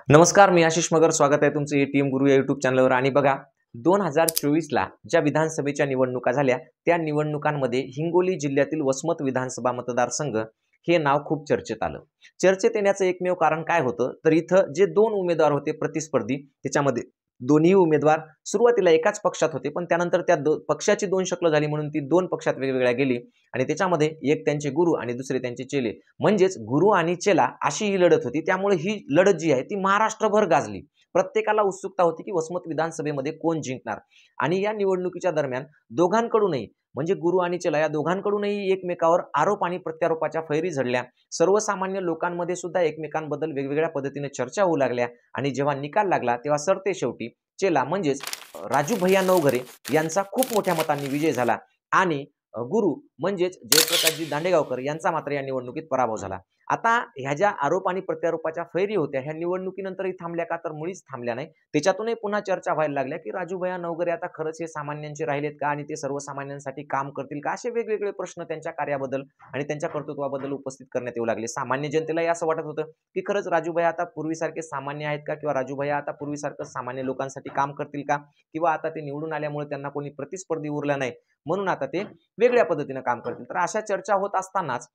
नमस्कार, मी आशिष मगर. स्वागत आहे तुमचं एटीएम गुरु या यूट्यूब चॅनलवर. आणि बघा, 2024ला ज्या विधानसभेच्या निवडणुका झाल्या त्या निवडणुकांमध्ये हिंगोली जिल्ह्यातील वसमत विधानसभा मतदारसंघ हे नाव खूप चर्चेत आलं. चर्चेत येण्याचं एकमेव कारण काय होतं, तर इथं जे दोन उमेदवार होते प्रतिस्पर्धी, त्याच्यामध्ये दोन्ही उमेदवार सुरुवातीला एकाच पक्षात होते, पण त्यानंतर त्या पक्षाची दोन शक्ल झाली म्हणून ती दोन पक्षात वेगवेगळ्या गेली. आणि त्याच्यामध्ये एक त्यांचे गुरु आणि दुसरे त्यांचे चेले, म्हणजेच गुरु आणि चेला अशी ही लढत होती. त्यामुळे ही लढत जी आहे ती महाराष्ट्रभर गाजली. प्रत्येकाला उत्सुकता होती की वसमत विधानसभेमध्ये कोण जिंकणार. आणि या निवडणुकीच्या दरम्यान दोघांकडूनही, म्हणजे गुरु आणि चेला या दोघांकडूनही एकमेकावर आरोप आणि प्रत्यारोपाच्या फैरी झडल्या. सर्वसामान्य लोकांमध्ये सुद्धा एकमेकांबद्दल वेगवेगळ्या पद्धतीने चर्चा होऊ लागल्या. आणि जेव्हा निकाल लागला तेव्हा सरते शेवटी चेला म्हणजेच राजू भैया नवघरे यांचा खूप मोठ्या मतांनी विजय झाला. आणि गुरु म्हणजेच जयप्रकाशजी दांडेगावकर यांचा मात्र या निवडणुकीत पराभव झाला. आता ह्या ज्या आरोप आणि प्रत्यारोपाच्या फैरी होत्या ह्या निवडणुकीनंतरही थांबल्या का, तर मुळीच थांबल्या नाही. त्याच्यातूनही पुन्हा चर्चा व्हायला लागल्या की राजूभैया नवघरे आता खरंच हे सामान्यांचे राहिलेत का आणि ते सर्वसामान्यांसाठी काम करतील का, असे वेगवेगळे प्रश्न त्यांच्या कार्याबद्दल आणि त्यांच्या कर्तृत्वाबद्दल उपस्थित करण्यात येऊ लागले. सामान्य जनतेलाही असं वाटत होतं की खरंच राजूभैया आता पूर्वीसारखे सामान्य आहेत का, किंवा राजूभैया आता पूर्वीसारखं सामान्य लोकांसाठी काम करतील का, किंवा आता ते निवडून आल्यामुळे त्यांना कोणी प्रतिस्पर्धी उरला नाही म्हणून आता ते वेगळ्या पद्धतीने काम करतील. तर अशा चर्चा होत असतानाच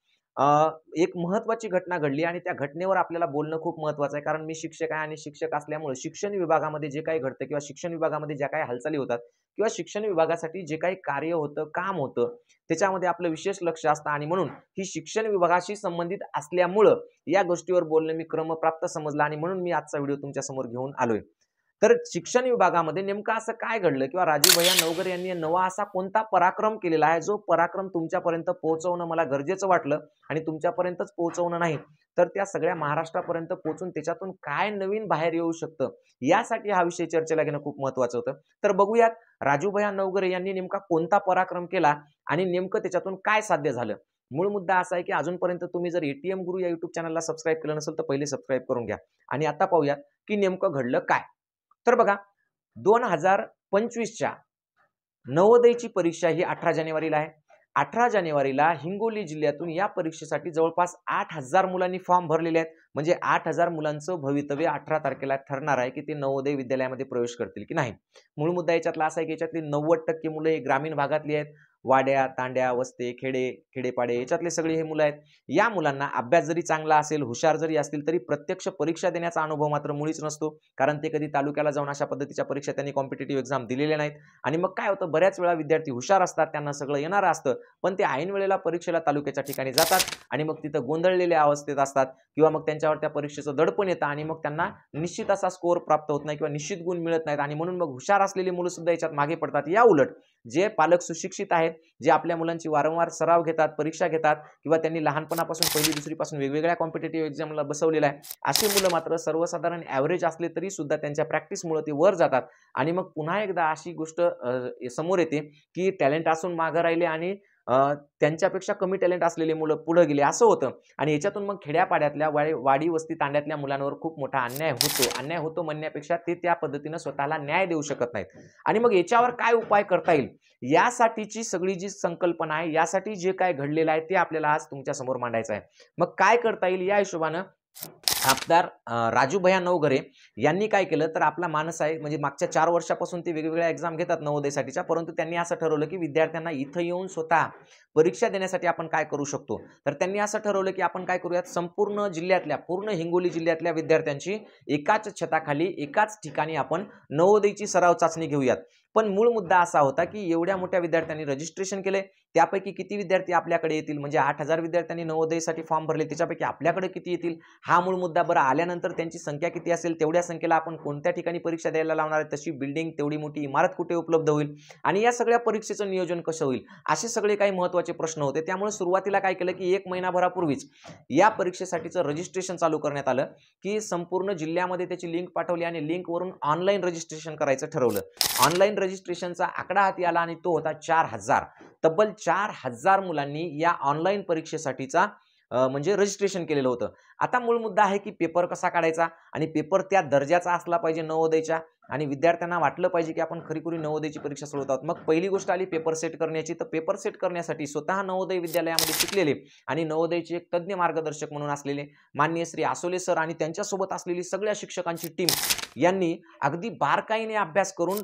एक महत्वाची घटना घडली आणि त्या घटनेवर आपल्याला बोलणं खूप महत्वाचं आहे. कारण मी शिक्षक आहे आणि शिक्षक असल्यामुळे शिक्षण विभागामध्ये जे काही घडतं किंवा शिक्षण विभागामध्ये ज्या काही हालचाली होतात किंवा शिक्षण विभागासाठी जे काही कार्य होतं, काम होतं, त्याच्यामध्ये आपलं विशेष लक्ष असतं. आणि म्हणून ही शिक्षण विभागाशी संबंधित असल्यामुळं या गोष्टीवर बोलणं मी क्रमप्राप्त समजलं आणि म्हणून मी आजचा व्हिडिओ तुमच्या समोर घेऊन आलोय. तर शिक्षण विभागामध्ये नेमकं असं काय घडलं, किंवा राजू भैया नवघरे यांनी नवा असा कोणता पराक्रम केलेला आहे जो पराक्रम तुमच्यापर्यंत पोहोचवणं मला गरजेचं वाटलं. आणि तुमच्यापर्यंतच पोहोचवणं नाही तर त्या सगळ्या महाराष्ट्रापर्यंत पोहोचून त्याच्यातून काय नवीन बाहेर येऊ शकतं, यासाठी हा विषय चर्चेला घेणं खूप महत्वाचं होतं. तर बघूयात राजू भैया नवघरे यांनी नेमका कोणता पराक्रम केला आणि नेमकं त्याच्यातून काय साध्य झालं. मूळ मुद्दा असा आहे की अजूनपर्यंत तुम्ही जर एटीएम गुरु या युट्यूब चॅनलला सबस्क्राईब केलं नसेल तर पहिले सबस्क्राईब करून घ्या. आणि आता पाहूयात की नेमकं घडलं काय. तर बघा, 2025च्या नवोदयची परीक्षा ही 18 जानेवारीला आहे. 18 जानेवारीला हिंगोली जिल्ह्यातून या परीक्षेसाठी जवळपास 8,000 मुलांनी फॉर्म भरलेले आहेत. म्हणजे 8,000 मुलांचं भवितव्य 18 तारखेला ठरणार आहे की ते नवोदय विद्यालयामध्ये प्रवेश करतील की नाही. मूळ मुद्दा याच्यातला असा आहे की याच्यातली 90% मुलं हे ग्रामीण भागातली आहेत. वाड्या, तांड्या, वस्ते, खेडेपाडे याच्यातले सगळे हे मुलं आहेत. या मुलांना अभ्यास जरी चांगला असेल, हुशार जरी असतील, तरी प्रत्यक्ष परीक्षा देण्याचा अनुभव मात्र मुळीच नसतो. कारण ते कधी तालुक्याला जाऊन अशा पद्धतीच्या परीक्षा त्यांनी कॉम्पिटिटिव्ह एक्झाम दिलेल्या नाहीत. आणि मग काय होतं, बऱ्याच वेळा विद्यार्थी हुशार असतात, त्यांना सगळं येणारं असतं, पण ते ऐन वेळेला परीक्षेला तालुक्याच्या ठिकाणी जातात आणि मग तिथं गोंधळलेल्या अवस्थेत असतात, किंवा मग त्यांच्यावर त्या परीक्षेचं दडपण येतं आणि मग त्यांना निश्चित असा स्कोअर प्राप्त होत नाही किंवा निश्चित गुण मिळत नाहीत. आणि म्हणून मग हुशार असलेली मुलं सुद्धा याच्यात मागे पडतात. या उलट जे पालक सुशिक्षित आहेत, जे आपल्या मुलांची वारंवार सराव घेतात, परीक्षा घेतात, किंवा त्यांनी लहानपणापासून पहिली दुसरीपासून वेगवेगळ्या कॉम्पिटिटिव्ह एक्झामला बसवलेला आहे, अशी मुलं मात्र सर्वसाधारण ॲव्हरेज असले तरी सुद्धा त्यांच्या प्रॅक्टिसमुळे ते वर जातात. आणि मग पुन्हा एकदा अशी गोष्ट समोर येते की टॅलेंट असून मागं राहिले आणि त्यांच्यापेक्षा कमी टॅलेंट असलेले मुलं पुढे गेले, असं होतं. आणि याच्यातून मग खेड्यापाड्यातल्या वाडी वस्ती तांड्यातल्या मुलांवर खूप मोठा अन्याय होतो म्हणण्यापेक्षा ते त्या पद्धतीनं स्वतःला न्याय देऊ शकत नाहीत. आणि मग याच्यावर काय उपाय करता येईल, यासाठीची सगळी जी संकल्पना आहे, यासाठी जे काय घडलेलं आहे ते आपल्याला आज तुमच्या समोर मांडायचं आहे. मग काय करता येईल या हिशोबानं आमदार राजू भैया नवघरे यांनी काय केलं, तर आपला मानस आहे, म्हणजे मागच्या 4 वर्षापासून ते वेगवेगळ्या एक्झाम घेतात नवोदयसाठीच्या, परंतु त्यांनी असं ठरवलं की विद्यार्थ्यांना इथं येऊन स्वतः परीक्षा देण्यासाठी आपण काय करू शकतो. तर त्यांनी असं ठरवलं की आपण काय करूयात, संपूर्ण जिल्ह्यातल्या, पूर्ण हिंगोली जिल्ह्यातल्या विद्यार्थ्यांची एकाच छताखाली एकाच ठिकाणी आपण नवोदयची सराव चाचणी घेऊयात. पण मूळ मुद्दा असा होता की एवढ्या मोठ्या विद्यार्थ्यांनी रजिस्ट्रेशन केले, त्यापैकी किती विद्यार्थी आपल्याकडे येतील, म्हणजे 8,000 विद्यार्थ्यांनी नवोदयसाठी फॉर्म भरले, त्याच्यापैकी आपल्याकडे किती येतील हा मूळ मुद्दा. बरं, आल्यानंतर त्यांची संख्या किती असेल, तेवढ्या संख्येला आपण कोणत्या ठिकाणी परीक्षा द्यायला लावणार आहे, तशी बिल्डिंग, तेवढी मोठी इमारत कुठे उपलब्ध होईल, आणि या सगळ्या परीक्षेचं नियोजन कसं होईल, असे सगळे काही महत्त्वाचे प्रश्न होते. त्यामुळे सुरुवातीला काय केलं की 1 महिनाभरापूर्वीच या परीक्षेसाठीचं रजिस्ट्रेशन चालू करण्यात आलं, की संपूर्ण जिल्ह्यामध्ये त्याची लिंक पाठवली आणि लिंकवरून ऑनलाईन रजिस्ट्रेशन करायचं ठरवलं. ऑनलाईन रजिस्ट्रेशनचा आकडा हाती आला आणि तो होता 4,000. तब्बल 4,000 मुलांनी या ऑनलाईन परीक्षेसाठीचा म्हणजे रजिस्ट्रेशन केलेलं होतं. आता मूळ मुद्दा आहे की पेपर कसा काढायचा, आणि पेपर त्या दर्जाचा असला पाहिजे नवोदयच्या आणि विद्यार्थ्यांना वाटलं पाहिजे की आपण खरीखुरी नवोदयची परीक्षा सोडवत आहोत. मग पहिली गोष्ट आली पेपर सेट करण्याची. तर पेपर सेट करण्यासाठी स्वतः नवोदय विद्यालयामध्ये शिकलेले आणि नवोदयचे एक तज्ञ मार्गदर्शक म्हणून असलेले माननीय श्री आसोले सर आणि त्यांच्यासोबत असलेली सगळ्या शिक्षकांची टीम यांनी अगदी बारकाईने अभ्यास करून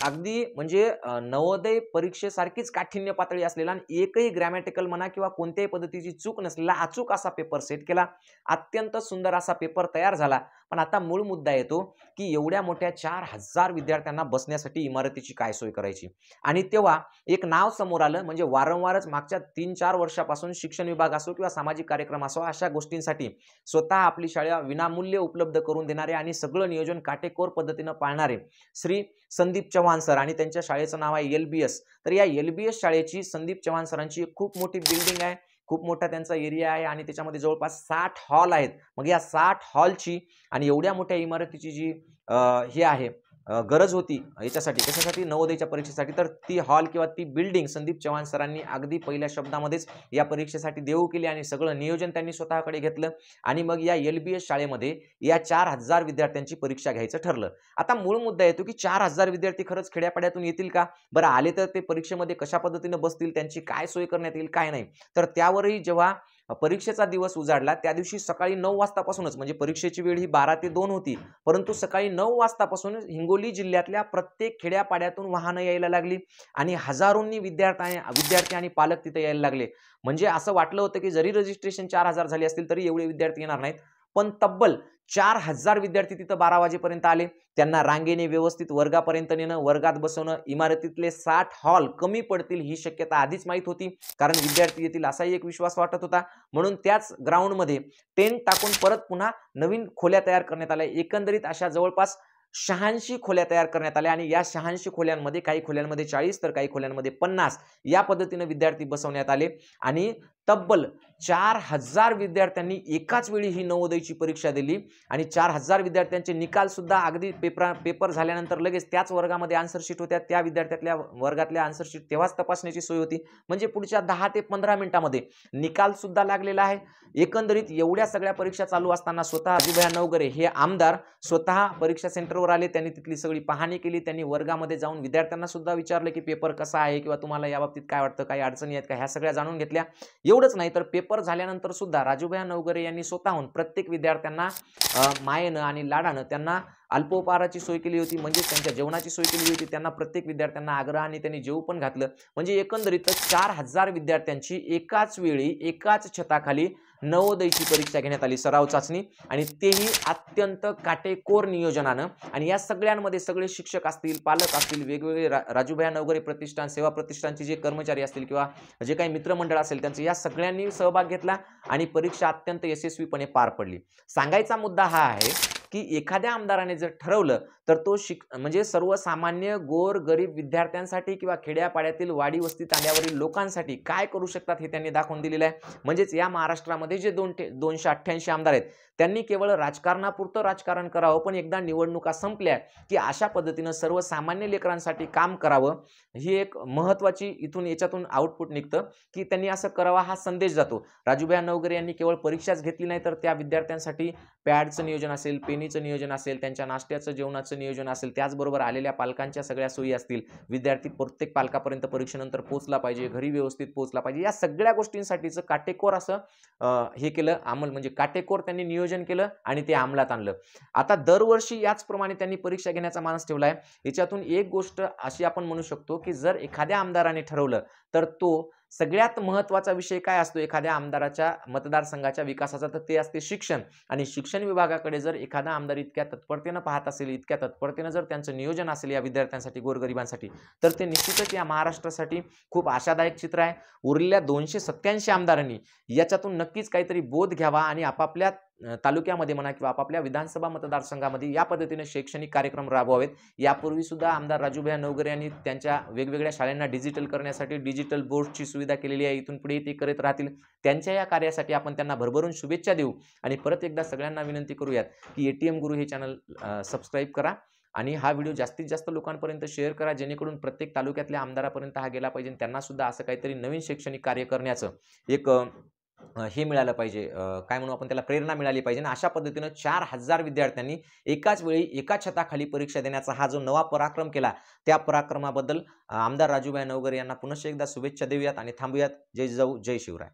अगदी म्हणजे नवोदय परीक्षेसारखीच काठिण्य पातळी असलेला आणि एकही ग्रॅमॅटिकल म्हणा किंवा कोणत्याही पद्धतीची चूक नसलेला अचूक असा पेपर सेट केला. अत्यंत सुंदर असा पेपर तयार झाला. पण आता मूळ मुद्दा येतो की एवढ्या मोठ्या 4000 विद्यार्थ्यांना बसण्यासाठी इमारतीची काय सोय करायची. आणि तेव्हा एक नाव समोर आलं, म्हणजे वारंवारच मागच्या 3-4 वर्षापासून शिक्षण विभाग असो किंवा सामाजिक कार्यक्रम असो अशा गोष्टींसाठी स्वतः आपली शाळा विनामूल्य उपलब्ध करून देणारे आणि सगळं नियोजन काटेकोर पद्धतीनं पाळणारे श्री संदीप चव्हाण सर आणि त्यांच्या शाळेचं नाव आहे LBS. तर या LBS शाळेची संदीप चव्हाण सरांची खूप मोठी बिल्डिंग आहे, खूप मोठा त्यांचा एरिया आहे आणि त्याच्यामध्ये जवळपास 60 हॉल आहेत. मग या 60 हॉलची आणि एवढ्या मोठ्या इमारतीची जी हे आहे गरज होती याच्यासाठी कशासाठी नवोदयच्या परीक्षेसाठी, तर ती हॉल किंवा ती बिल्डिंग संदीप चव्हाण सरांनी अगदी पहिल्या शब्दामध्येच या परीक्षेसाठी देऊ केली आणि सगळं नियोजन त्यांनी स्वतःकडे घेतलं आणि मग या LBS शाळेमध्ये या 4000 विद्यार्थ्यांची परीक्षा घ्यायचं ठरलं. आता मूळ मुद्दा येतो की 4000 विद्यार्थी खरंच खेड्यापाड्यातून येतील का? बरं आले तर ते परीक्षेमध्ये कशा पद्धतीने बसतील, त्यांची काय सोय करण्यात येईल काय नाही. तर त्यावरही जेव्हा परीक्षेचा दिवस उजाडला त्या दिवशी सकाळी 9 वाजतापासूनच, म्हणजे परीक्षेची वेळ ही 12 ते 2 होती, परंतु सकाळी 9 वाजतापासून हिंगोली जिल्ह्यातल्या प्रत्येक खेड्यापाड्यातून वाहनं यायला लागली आणि हजारोंनी विद्यार्थी आणि पालक तिथे यायला लागले. म्हणजे असं वाटलं होतं की जरी रजिस्ट्रेशन 4000 झाले असतील तरी एवढे विद्यार्थी येणार नाहीत, पण तब्बल 4000 विद्यार्थी तिथं 12 वाजेपर्यंत आले. त्यांना रांगेने व्यवस्थित वर्गापर्यंत नेणं, वर्गात बसवणं, इमारतीतले 60 हॉल कमी पडतील ही शक्यता आधीच माहीत होती, कारण विद्यार्थी येतील असाही एक विश्वास वाटत होता. म्हणून त्याच ग्राउंडमध्ये टेंट टाकून परत पुन्हा नवीन खोल्या तयार करण्यात आल्या. एकंदरीत अशा जवळपास 86 खोल्या तयार करण्यात आल्या आणि या 86 खोल्यांमध्ये काही खोल्यांमध्ये 40 तर काही खोल्यांमध्ये 50 या पद्धतीने विद्यार्थी बसवण्यात आले आणि तब्बल 4000 विद्यार्थ्यांनी एकाच वेळी ही नवोदयची परीक्षा दिली आणि 4000 विद्यार्थ्यांचे निकाल सुद्धा अगदी पेपर झाल्यानंतर लगेच त्याच वर्गामध्ये आन्सर शीट होत्या, त्या विद्यार्थ्यातल्या वर्गातल्या आन्सर शीट तेव्हाच तपासण्याची सोय होती. म्हणजे पुढच्या 10 ते 15 मिनिटांमध्ये निकाल सुद्धा लागलेला आहे. एकंदरीत एवढ्या सगळ्या परीक्षा चालू असताना स्वतः राजूभाई नवघरे हे आमदार स्वतः परीक्षा सेंटरवर आले. त्यांनी तिथली सगळी पाहणी केली. त्यांनी वर्गामध्ये जाऊन विद्यार्थ्यांना सुद्धा विचारलं की पेपर कसा आहे किंवा तुम्हाला याबाबतीत काय वाटतं, काही अडचणी आहेत का, ह्या सगळ्या जाणून घेतल्या. एवढंच नाही तर पेपर झाल्यानंतर सुद्धा राजूभाई नवघरे यांनी स्वतःहून प्रत्येक विद्यार्थ्यांना मायेनं आणि लाडानं त्यांना अल्पोपहाराची सोय केली होती, म्हणजे त्यांच्या जेवणाची सोय केली होती. त्यांना प्रत्येक विद्यार्थ्यांना आग्रहाने त्यांनी जेवू पण घातलं. म्हणजे एकंदरीत 4000 विद्यार्थ्यांची एकाच वेळी एकाच छताखाली नवोदयची परीक्षा घेण्यात आली, सराव चाचणी, आणि तेही अत्यंत काटेकोर नियोजनानं. आणि या सगळ्यांमध्ये सगळे शिक्षक असतील, पालक असतील, वेगवेगळे राजूभाई नवघरे प्रतिष्ठान, सेवा प्रतिष्ठानचे जे कर्मचारी असतील किंवा जे काही मित्रमंडळ असेल त्यांचं या सगळ्यांनी सहभाग घेतला आणि परीक्षा अत्यंत यशस्वीपणे पार पडली. सांगायचा मुद्दा हा आहे की एखाद्या आमदाराने जर ठरवलं तर तो म्हणजे सर्वसामान्य गोर गरीब विद्यार्थ्यांसाठी किंवा खेड्यापाड्यातील वाडी वस्ती तांड्यावरील लोकांसाठी काय करू शकतात हे त्यांनी दाखवून दिलेलं आहे. म्हणजेच या महाराष्ट्रामध्ये जे 288 आमदार आहेत त्यांनी केवळ राजकारणापुरतं राजकारण करावं, पण एकदा निवडणुका संपल्या की अशा पद्धतीनं सर्वसामान्य लेकरांसाठी काम करावं. ही एक महत्त्वाची याच्यातून आउटपुट निघतं की त्यांनी असं करावं, हा संदेश जातो. राजूभाई नवघरे यांनी केवळ परीक्षाच घेतली नाही तर त्या विद्यार्थ्यांसाठी पॅडचं नियोजन असेल, पेनीचं नियोजन असेल, त्यांच्या नाश्त्याचं जेवणाचं नियोजन असेल, त्याचबरोबर आलेल्या पालकांच्या सगळ्या सोयी असतील, विद्यार्थी प्रत्येक पालकापर्यंत परीक्षेनंतर पोहोचला पाहिजे, घरी व्यवस्थित पोहोचला पाहिजे, या सगळ्या गोष्टींसाठीचं काटेकोर असं हे केलं अंमल, म्हणजे काटेकोर त्यांनी नियोजन केलं आणि ते अंमलात आणलं. आता दरवर्षी याचप्रमाणे त्यांनी परीक्षा घेण्याचा मानस ठेवला आहे. याच्यातून एक गोष्ट अशी आपण म्हणू शकतो की जर एखाद्या आमदाराने ठरवलं तर तो सगळ्यात महत्त्वाचा विषय काय असतो एखाद्या आमदाराच्या मतदारसंघाच्या विकासाचा, तर ते असते शिक्षण. आणि शिक्षण विभागाकडे जर एखादा आमदार इतक्या तत्परतेनं पाहत असेल, इतक्या तत्परतेनं जर त्यांचं नियोजन असेल या विद्यार्थ्यांसाठी, गोरगरिबांसाठी, तर ते निश्चितच या महाराष्ट्रासाठी खूप आशादायक चित्र आहे. उरलेल्या 287 आमदारांनी याच्यातून नक्कीच काहीतरी बोध घ्यावा आणि आपापल्या तालुक्यामध्ये म्हणा किंवा आपापल्या विधानसभा मतदारसंघामध्ये या पद्धतीने शैक्षणिक कार्यक्रम राबवावेत. यापूर्वी सुद्धा आमदार राजूभाई नवघरे यांनी त्यांच्या वेगवेगळ्या शाळांना डिजिटल करण्यासाठी डिजिटल बोर्डची सुविधा केलेली आहे. इथून पुढे ते करत राहतील. त्यांच्या या कार्यासाठी आपण त्यांना भरभरून शुभेच्छा देऊ आणि परत एकदा सगळ्यांना विनंती करूयात की ATM गुरु हे चॅनल सबस्क्राईब करा आणि हा व्हिडिओ जास्तीत जास्त लोकांपर्यंत शेअर करा, जेणेकरून प्रत्येक तालुक्यातल्या आमदारापर्यंत हा गेला पाहिजे. त्यांना सुद्धा असं काहीतरी नवीन शैक्षणिक कार्य करण्याचं एक हे मिळालं पाहिजे, काय म्हणू आपण त्याला, प्रेरणा मिळाली पाहिजे आणि अशा पद्धतीनं 4,000 विद्यार्थ्यांनी एकाच वेळी एका छताखाली परीक्षा देण्याचा हा जो नवा पराक्रम केला, त्या पराक्रमाबद्दल आमदार राजूभाई नवघरे यांना पुनश्च एकदा शुभेच्छा देऊयात आणि थांबूयात. जय जिजाऊ, जय शिवराय.